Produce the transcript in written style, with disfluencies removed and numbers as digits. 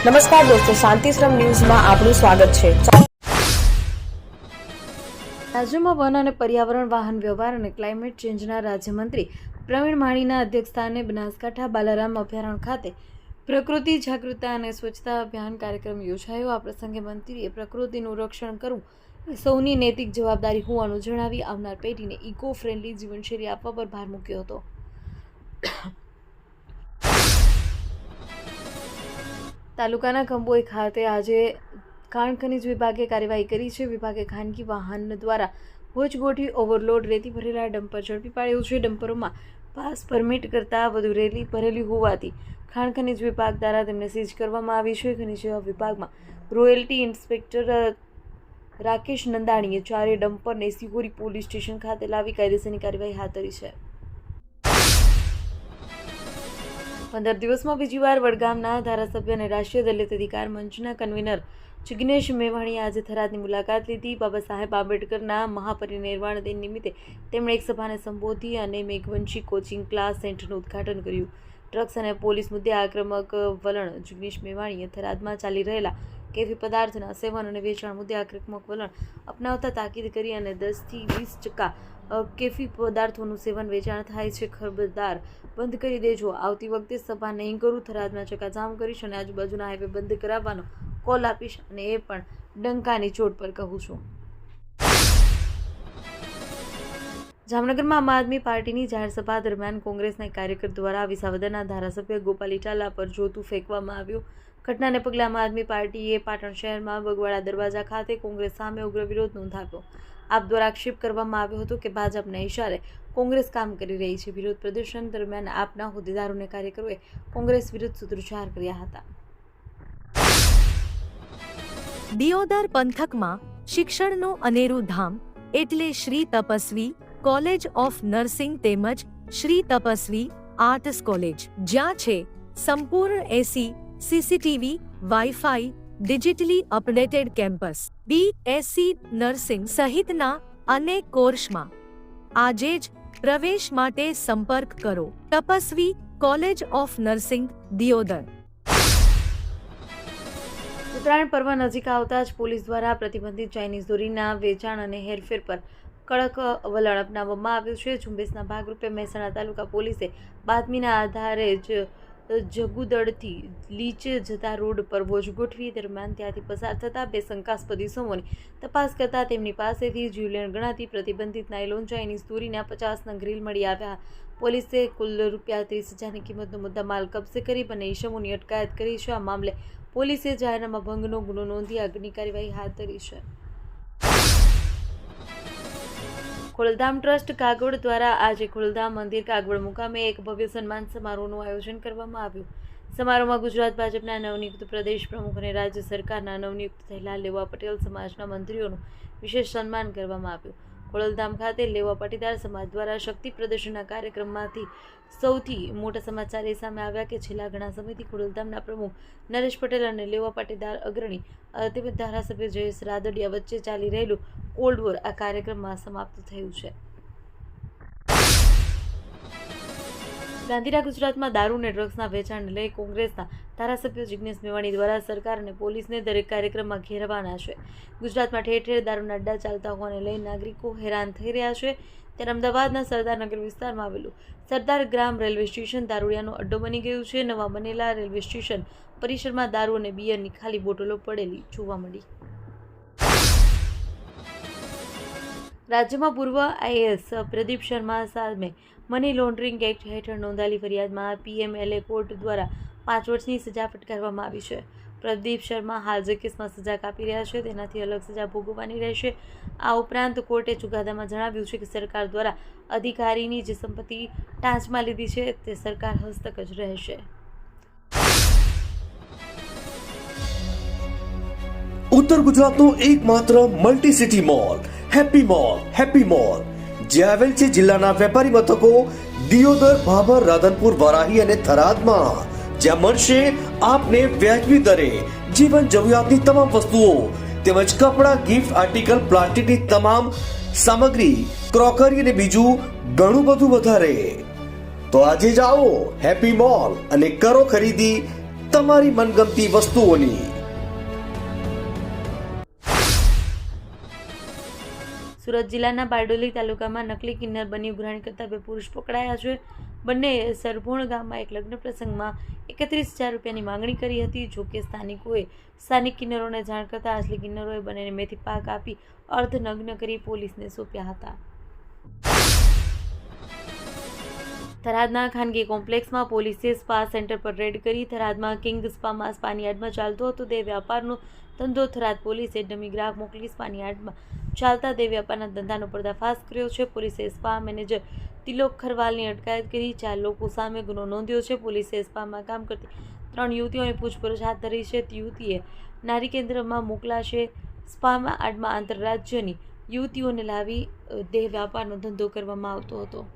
નમસ્કાર દોસ્તો, શાંતિશ્રમ ન્યૂઝમાં આપનું સ્વાગત છે। રાજ્યમાં વન અને પર્યાવરણ, વાહન વ્યવહાર અને ક્લાઇમેટ ચેન્જના રાજ્યમંત્રી પ્રવીણ માણીના અધ્યક્ષસ્થાને બનાસકાંઠા બાલારામ અભયારણ્ય ખાતે પ્રકૃતિ જાગૃતતા અને સ્વચ્છતા અભિયાન કાર્યક્રમ યોજાયો। આ પ્રસંગે મંત્રીએ પ્રકૃતિનું રક્ષણ કરવું એ સૌની નૈતિક જવાબદારી હોવાનું જણાવી આવનાર પેઢીને ઇકો ફ્રેન્ડલી જીવનશૈલી આપવા પર ભાર મૂક્યો હતો। તાલુકાના કંબોઈ ખાતે આજે ખાણ ખનીજ વિભાગે કાર્યવાહી કરી છે। વિભાગે ખાનગી વાહન દ્વારા ભોજ ગોઠવી ઓવરલોડ રેતી ભરેલા ડમ્પર ઝડપી પાડ્યું છે। ડમ્પરોમાં પાસ પરમિટ કરતાં વધુ રેતી ભરેલી હોવાથી ખાણ ખનીજ વિભાગ દ્વારા તેમને સીઝ કરવામાં આવી છે। ખનીજ વિભાગમાં રોયલ્ટી ઇન્સ્પેક્ટર રાકેશ નંદાણીએ 4 ડમ્પરને સિહોરી પોલીસ સ્ટેશન ખાતે લાવી કાયદેસરની કાર્યવાહી હાથ ધરી છે। 15 દિવસમાં બીજી વાર વડગામના ધારાસભ્ય અને રાષ્ટ્રીય દલિત અધિકાર મંચના કન્વીનર જિગ્નેશ મેવાણીએ આજે થરાદની મુલાકાત લીધી। બાબા સાહેબ આંબેડકરના મહાપરિનિર્વાણ દિન નિમિત્તે તેમણે એક સભાને સંબોધી અને મેઘવંશી કોચિંગ ક્લાસ સેન્ટરનું ઉદ્ઘાટન કર્યું। ડ્રગ્સ અને પોલીસ મુદ્દે આક્રમક વલણ જિગ્નેશ મેવાણીએ થરાદમાં ચાલી રહેલા કેફી પદાર્થના સેવન અને વેચાણ મુદ્દે આક્રમક વલણ અપનાવતા તાકીદ કરી અને 10 થી 20% કેફી પદાર્થોનું સેવન વેચાણ થાય છે, ખબરદાર બંધ કરી દેજો। આવતી વખતે સભા નહીં કરું, થરાદમાં ચક્કાજામ કરીશ અને આજુબાજુના હાઈવે બંધ કરાવવાનો કોલ આપીશ અને એ પણ ડંકાની ચોટ પર કહું છું। જામનગરમાં આમ આદમી પાર્ટીની જાહેર સભા દરમિયાન કોંગ્રેસના કાર્યકર દ્વારા વિસાવદરના ધારાસભ્ય ગોપાલ ઇટાલા પર જોતું ફેંકવામાં આવ્યું। ઘટનાને પગલે આમ આદમી પાર્ટીએ પાટણ શહેરમાં બગવાડા દરવાજા ખાતે કોંગ્રેસ સામે ઉગ્ર વિરોધ નોંધાવ્યો। આપ દ્વારા આક્ષેપ કરવામાં આવ્યો હતો કે ભાજપના ઇશારે કોંગ્રેસ કામ કરી રહી છે। વિરોધ પ્રદર્શન દરમિયાન આપના હોદ્દેદારો અને કાર્યકરોએ કોંગ્રેસ વિરુદ્ધ સૂત્રોચ્ચાર કર્યા હતા। દિયોદર પંથકમાં શિક્ષણનું અનેરું ધામ એટલે Shri Tapasvi college of nursing તેમજ શ્રી તપસ્વી આર્ટ્સ કોલેજ, જ્યાં છે સંપૂર્ણ AC, CCTV, wifi, digitally updated campus, BSc nursing સહિતના અનેક કોર્સમાં આજે જ પ્રવેશ માટે સંપર્ક કરો Tapasvi college of nursing, Deodar. Uttarayan પર્વ નજીક આવતા જ પોલીસ દ્વારા પ્રતિબંધિત ચાઇનીઝ દોરીના વેચાણ અને હેરફેર પર કડક વલણ અપનાવવામાં આવ્યું છે। ઝુંબેશના ભાગરૂપે મહેસાણા તાલુકા પોલીસે બાતમીના આધારે જ જગુદળથી લીચ જતા રોડ પર વોચ ગોઠવી દરમિયાન ત્યાંથી પસાર થતા 2 શંકાસ્પદ ઇસમોની તપાસ કરતા તેમની પાસેથી જીવલેણ ગણાતી પ્રતિબંધિત નાયલોન ચાઇનીઝ દોરીના 50 નંગ રીલ મળી આવ્યા। પોલીસે કુલ ₹30,000ની કિંમતનો મુદ્દામાલ કબજે કરી બંને ઇસમોની અટકાયત કરી છે। આ મામલે પોલીસે જાહેરનામા ભંગનો ગુનો નોંધી આગળની કાર્યવાહી હાથ ધરી છે। ખોડલધામ ટ્રસ્ટ કાગવડ દ્વારા આજે ખોડલધામ મંદિર કાગવડ મુકામે એક ભવ્ય સન્માન સમારોહનું આયોજન કરવામાં આવ્યું। સમારોહમાં ગુજરાત ભાજપના નવનિયુક્ત પ્રદેશ પ્રમુખ અને રાજ્ય સરકારના નવનિયુક્ત થયેલા લેવા પટેલ સમાજના મંત્રીઓનું વિશેષ સન્માન કરવામાં આવ્યું। ખોડલધામ ખાતે લેવા પાટીદાર સમાજ દ્વારા શક્તિ પ્રદર્શનના કાર્યક્રમમાંથી સૌથી મોટા સમાચાર એ સામે આવ્યા કે છેલ્લા ઘણા સમયથી ખોડલધામના પ્રમુખ નરેશ પટેલ અને લેવા પાટીદાર અગ્રણી તેમજ ધારાસભ્ય જયેશ રાદડિયા વચ્ચે ચાલી રહેલું કોલ્ડ વોર આ કાર્યક્રમમાં સમાપ્ત થયું છે। ગાંધીનગર ગુજરાતમાં દારૂ અને ડ્રગ્સના વેચાણને લઈ કોંગ્રેસના ધારાસભ્ય જિગ્નેશ મેવાણી દ્વારા સરકાર અને પોલીસને દરેક કાર્યક્રમમાં ઘેરવાના છે। ગુજરાતમાં ઠેર ઠેર દારૂના અડ્ડા ચાલતા હોવાને લઈ નાગરિકો હેરાન થઈ રહ્યા છે। ત્યારે અમદાવાદના સરદારનગર વિસ્તારમાં આવેલું સરદાર ગ્રામ રેલવે સ્ટેશન દારૂડિયાનો અડ્ડો બની ગયું છે। નવા બનેલા રેલવે સ્ટેશન પરિસરમાં દારૂ અને બિયરની ખાલી બોટલો પડેલી જોવા મળી। રાજ્યમાં પૂર્વ આઈએએસ પ્રદીપ શર્મા સામે મની લોન્ડરિંગ એક્ટ હેઠળ નોંધાયેલી ફરિયાદમાં પીએમએલએ કોર્ટ દ્વારા 5 વર્ષની સજા ફટકારવામાં આવી છે। પ્રદીપ શર્મા હાલ જે કેસમાં સજા કાપી રહ્યા છે તેનાથી અલગ સજા ભોગવવાની રહેશે। આ ઉપરાંત કોર્ટે ચુકાદામાં જણાવ્યું છે કે સરકાર દ્વારા અધિકારીની જે સંપત્તિ ટાંચમાં લીધી છે તે સરકાર હસ્તક જ રહેશે। ઉત્તર ગુજરાતનો એકમાત્ર multi city mall happy mall જે આવેલ છે જિલ્લાના વેપારી મથકો દિયોદર, ભાભર, રાધનપુર, વરાહી અને થરાદમાં, જ્યાં મળશે આપને વ્યાજબી દરે જીવન જરૂરિયાતની તમામ વસ્તુઓ તેમજ કપડાં, ગિફ્ટ આર્ટિકલ, પ્લાસ્ટિકની તમામ સામગ્રી, ક્રોકરી અને બીજું ઘણું બધું વધારે। તો આજે જાઓ હેપી મોલ અને કરો ખરીદી તમારી મનગમતી વસ્તુઓની. સુરત જિલ્લાના બારડોલી તાલુકામાં નકલી કિન્નર બની ઉઘરાણી કરતા 2 પુરુષ પકડાયા છે. બંને સરભોણ ગામમાં એક લગ્ન પ્રસંગમાં 31,000 રૂપિયાની માંગણી કરી હતી. જોકે સ્થાનિક કિન્નરોને જાણ કરતા અસલી કિન્નરોએ બંનેને મેથી પાક આપી અર્ધનગ્ન કરી પોલીસને સોંપ્યા હતા. થરાદના ખાનગી કોમ્પ્લેક્સમાં પોલીસે સ્પા સેન્ટર પર રેડ કરી. થરાદમાં કિંગ સ્પામાં સ્પાની આડમાં ચાલતો હતો તે વ્યાપારનો ધંધો થરાદ પોલીસે ડમી ગ્રાહક મોકલી સ્પાની આડમાં ચાલતા તે વ્યાપારના ધંધાનો પર્દાફાશ કર્યો છે. પોલીસે સ્પા મેનેજર તિલોક ખરવાલની અટકાયત કરી 4 લોકો સામે ગુનો નોંધ્યો છે. પોલીસે સ્પામાં કામ કરતી 3 યુવતીઓની પૂછપરછ હાથ ધરી છે. યુવતીએ નારી કેન્દ્રમાં મોકલાશે. સ્પામાં આડમાં આંતરરાજ્યની યુવતીઓને લાવી દેહ વ્યાપારનો ધંધો કરવામાં આવતો હતો.